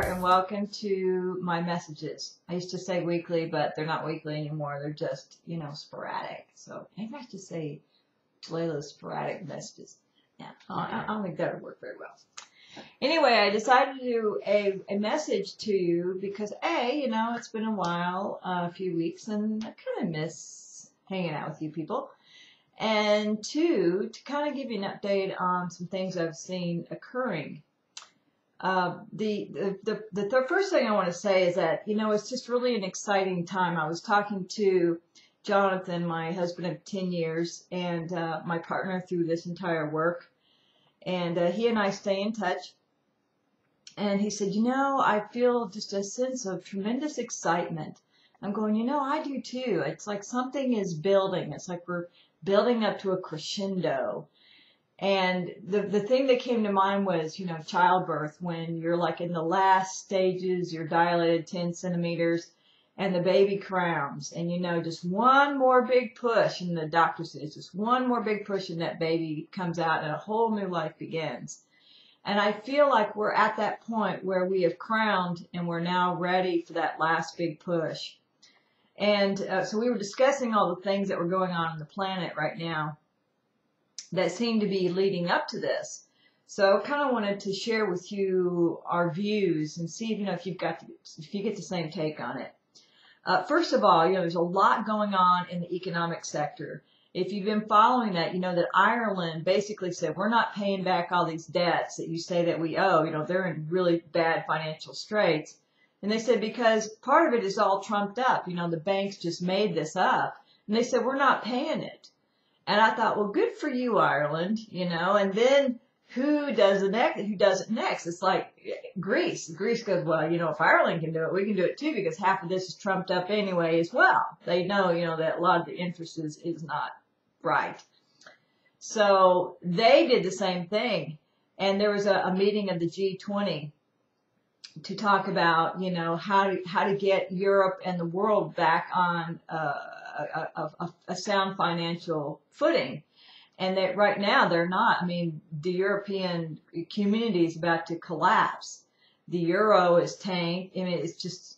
and welcome to my messages. I used to say weekly, but they're not weekly anymore. They're just, sporadic. So maybe I should say Jelaila's sporadic messages. Yeah, I don't think that would work very well. Anyway, I decided to do a message to you because it's been a while, a few weeks, and I kind of miss hanging out with you people. And two, to kind of give you an update on some things I've seen occurring. The first thing I want to say is that, it's just really an exciting time. I was talking to Jonathan, my husband of 10 years, and my partner through this entire work. And he and I stay in touch. And he said, I feel just a sense of tremendous excitement. I'm going, I do too. It's like something is building. It's like we're building up to a crescendo. And the thing that came to mind was, childbirth, when you're like in the last stages, you're dilated 10 centimeters, and the baby crowns. And, just one more big push, and the doctor says, just one more big push, and that baby comes out, and a whole new life begins. And I feel like we're at that point where we have crowned, and we're now ready for that last big push. And so we were discussing all the things that were going on the planet right now that seem to be leading up to this. So I kind of wanted to share with you our views and see if you get the same take on it. First of all, there's a lot going on in the economic sector. If you've been following that, that Ireland basically said, we're not paying back all these debts that you say that we owe. They're in really bad financial straits. And they said, because part of it is all trumped up. The banks just made this up. And they said, we're not paying it. And I thought, well, good for you, Ireland, and then who does it next? It's like Greece. Greece goes, well, if Ireland can do it, we can do it too, because half of this is trumped up anyway as well. They know, that a lot of the interest is not right. So they did the same thing. And there was a meeting of the G20 to talk about, how to get Europe and the world back on a sound financial footing. And that right now they're not. I mean, the European community is about to collapse. The euro is tanked. I mean, it's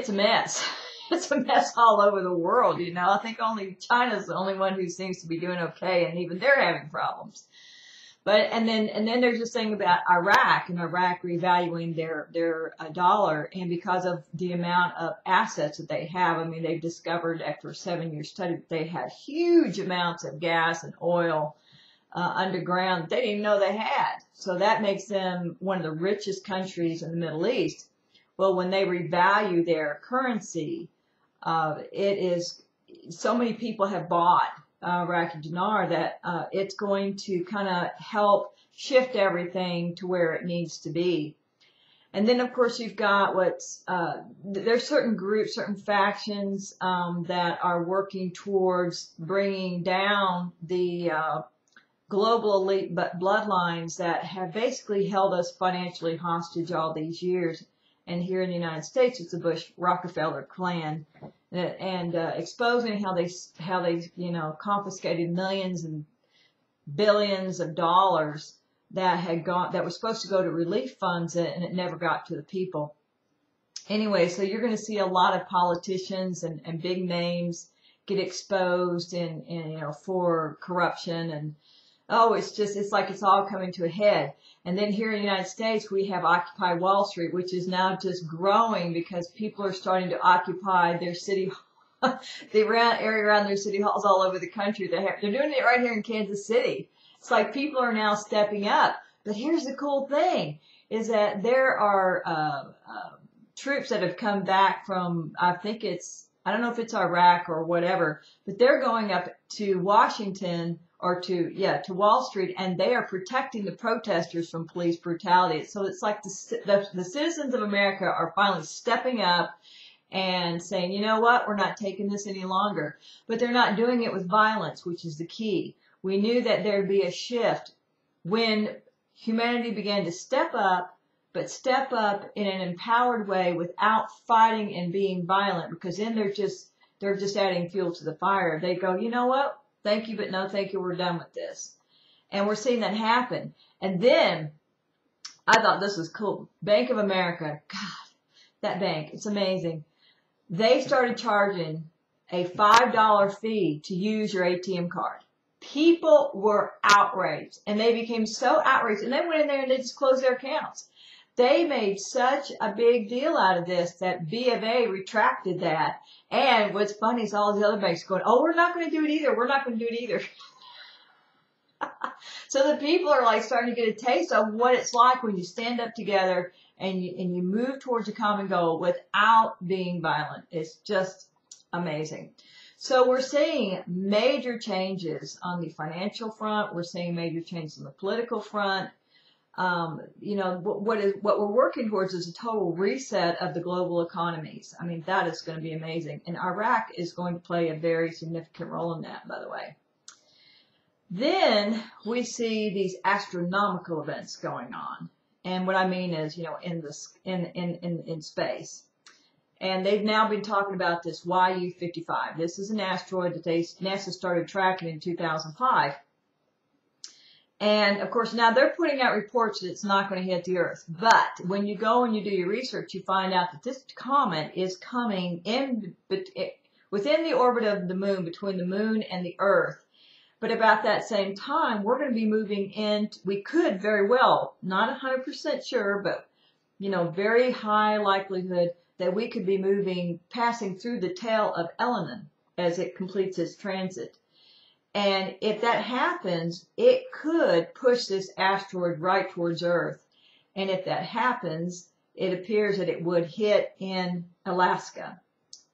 a mess. It's a mess all over the world, I think only China's the only one who seems to be doing okay, and even they're having problems. But and then there's this thing about Iraq, and Iraq revaluing their dollar, and because of the amount of assets that they have, I mean, they've discovered after a 7-year study that they had huge amounts of gas and oil underground that they didn't even know they had. So that makes them one of the richest countries in the Middle East. Well, when they revalue their currency, it is so many people have bought Iraqi dinar that it's going to kind of help shift everything to where it needs to be. And then, of course, you've got there's certain groups, certain factions that are working towards bringing down the global elite bloodlines that have basically held us financially hostage all these years. And here in the United States, it's the Bush-Rockefeller clan. And exposing how they confiscated millions and billions of dollars that were supposed to go to relief funds, and it never got to the people. Anyway, so you're going to see a lot of politicians and big names get exposed for corruption, and it's like it's all coming to a head. And then here in the United States, we have Occupy Wall Street, which is now just growing because people are starting to occupy their city, the area around their city halls all over the country. They're doing it right here in Kansas City. It's like people are now stepping up. But here's the cool thing, is that there are troops that have come back from, I don't know if it's Iraq or whatever, but they're going up to Washington or to Wall Street, and they are protecting the protesters from police brutality. So it's like the citizens of America are finally stepping up and saying, you know what, we're not taking this any longer. But they're not doing it with violence, which is the key. We knew that there'd be a shift when humanity began to step up, but step up in an empowered way without fighting and being violent, because then they're just adding fuel to the fire. They go, you know what? Thank you, but no thank you. We're done with this. And we're seeing that happen. And then I thought this was cool. Bank of America, God, that bank, it's amazing. They started charging a $5 fee to use your ATM card. People were outraged, and they became so outraged, and they went in there and they just closed their accounts. They made such a big deal out of this that B of A retracted that. And what's funny is all the other banks going, oh, we're not going to do it either. We're not going to do it either. So the people are like starting to get a taste of what it's like when you stand up together and you move towards a common goal without being violent. It's just amazing. So we're seeing major changes on the financial front. We're seeing major changes on the political front. You know, what we're working towards is a total reset of the global economies. I mean, that is going to be amazing. And Iraq is going to play a very significant role in that, by the way. Then we see these astronomical events going on. And what I mean is, you know, in space. And they've now been talking about this YU55. This is an asteroid that NASA started tracking in 2005. And, of course, now they're putting out reports that it's not going to hit the Earth. But when you go and you do your research, you find out that this comet is coming within the orbit of the moon, between the moon and the Earth. But about that same time, we're going to be moving in. We could very well, not 100% sure, but, you know, very high likelihood that we could be passing through the tail of Elenin as it completes its transit. And if that happens, it could push this asteroid right towards Earth. And if that happens, it appears that it would hit in Alaska.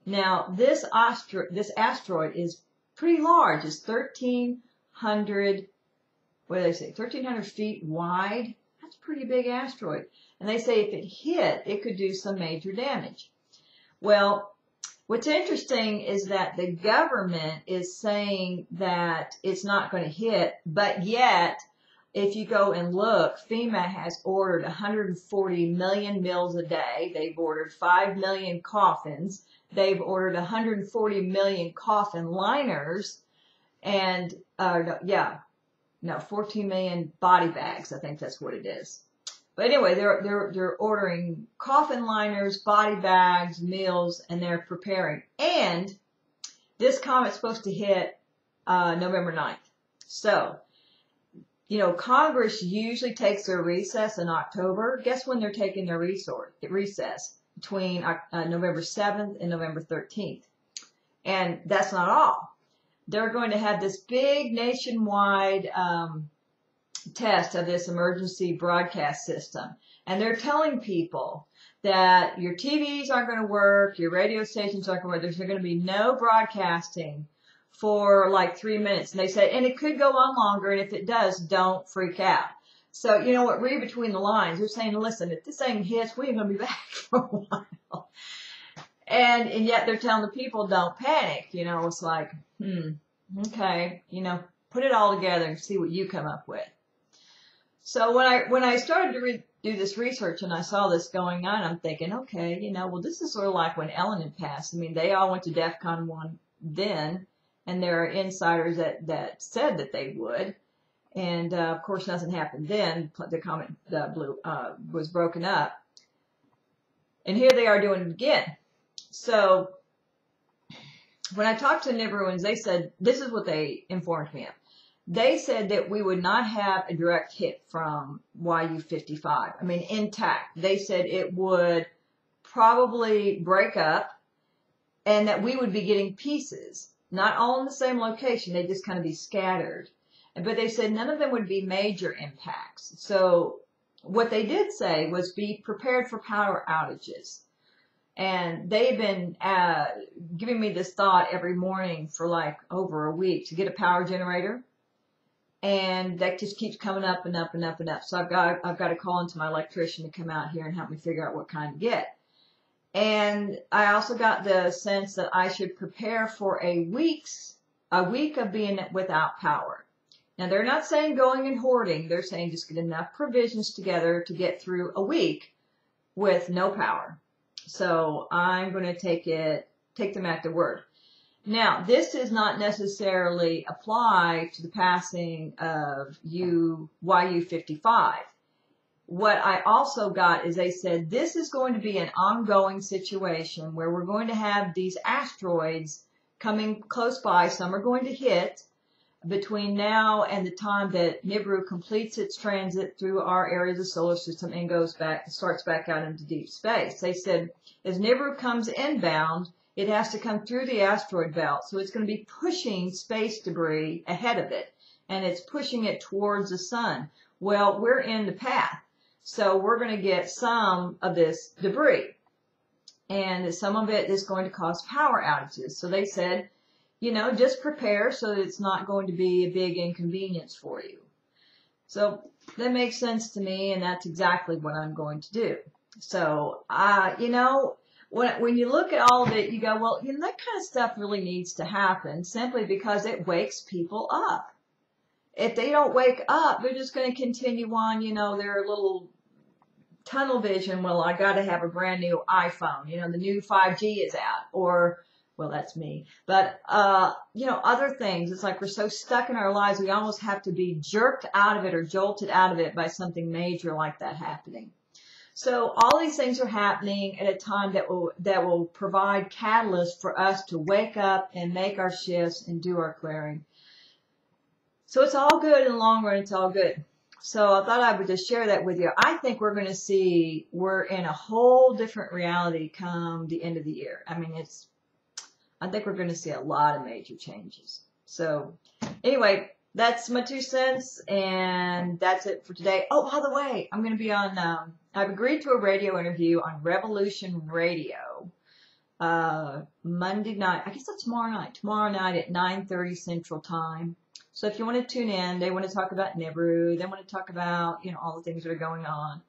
Now, this asteroid is pretty large. It's 1,300, what do they say, 1,300 feet wide. That's a pretty big asteroid. And they say if it hit, it could do some major damage. Well, what's interesting is that the government is saying that it's not going to hit, but yet, if you go and look, FEMA has ordered 140 million meals a day. They've ordered 5 million coffins. They've ordered 140 million coffin liners and, 14 million body bags. I think that's what it is. But anyway, they're ordering coffin liners, body bags, meals, and they're preparing. And this comet's supposed to hit November 9th. So, you know, Congress usually takes their recess in October. Guess when they're taking their recess? Between November 7th and November 13th. And that's not all. They're going to have this big nationwide test of this emergency broadcast system. And they're telling people that your TVs aren't going to work, your radio stations aren't going to work, there's going to be no broadcasting for like 3 minutes. And they said, and it could go on longer, and if it does, don't freak out. So, you know what, read between the lines. They're saying, listen, if this thing hits, we ain't going to be back for a while. And yet they're telling the people, don't panic. You know, it's like, okay, you know, put it all together and see what you come up with. So when I started to do this research and I saw this going on, I'm thinking, okay, you know, well, this is sort of like when Elenin passed. I mean, they all went to DEF CON 1 then, and there are insiders that said that they would. And, of course, nothing happened then. The comet was broken up. And here they are doing it again. So when I talked to Nibiruans, they said, this is what they informed me of. They said that we would not have a direct hit from YU55. I mean, intact. They said it would probably break up and that we would be getting pieces, not all in the same location. They'd just kind of be scattered. But they said none of them would be major impacts. So what they did say was be prepared for power outages. And they've been giving me this thought every morning for like over a week to get a power generator. And that just keeps coming up and up and up and up. So I've got to call into my electrician to come out here and help me figure out what kind to get. And I also got the sense that I should prepare for a week of being without power. Now, they're not saying going and hoarding. They're saying just get enough provisions together to get through a week with no power. So I'm going to take them at their word. Now, this does not necessarily apply to the passing of YU55. what I also got is they said this is going to be an ongoing situation where we're going to have these asteroids coming close by. Some are going to hit between now and the time that Nibiru completes its transit through our area of the solar system and starts back out into deep space. They said as Nibiru comes inbound, it has to come through the asteroid belt. So it's going to be pushing space debris ahead of it, and it's pushing it towards the sun. Well, we're in the path. So we're going to get some of this debris, and some of it is going to cause power outages. So they said, you know, just prepare so that it's not going to be a big inconvenience for you. So that makes sense to me, and that's exactly what I'm going to do. So, you know, when you look at all of it, you go, well, you know, that kind of stuff really needs to happen simply because it wakes people up. If they don't wake up, they're just going to continue on, you know, their little tunnel vision. Well, I got to have a brand new iPhone. You know, the new 5G is out. Or, well, that's me. But, you know, other things. It's like we're so stuck in our lives, we almost have to be jerked out of it or jolted out of it by something major like that happening. So all these things are happening at a time that will provide catalyst for us to wake up and make our shifts and do our clearing. So it's all good in the long run. It's all good. So I thought I would just share that with you. I think we're going to see, we're in a whole different reality come the end of the year. I mean, I think we're going to see a lot of major changes. So anyway, that's my 2 cents, and that's it for today. Oh, by the way, I'm going to be on, I've agreed to a radio interview on Revolution Radio, Monday night. I guess that's tomorrow night at 9:30 Central Time. So if you want to tune in, they want to talk about Nibiru. They want to talk about, you know, all the things that are going on.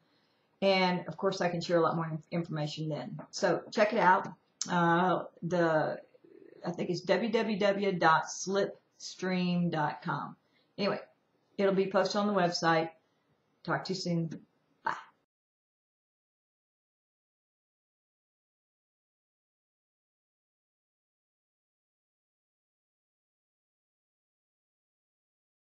And of course, I can share a lot more information then. So check it out. I think it's www.slipstream.com. Anyway, it'll be posted on the website. Talk to you soon.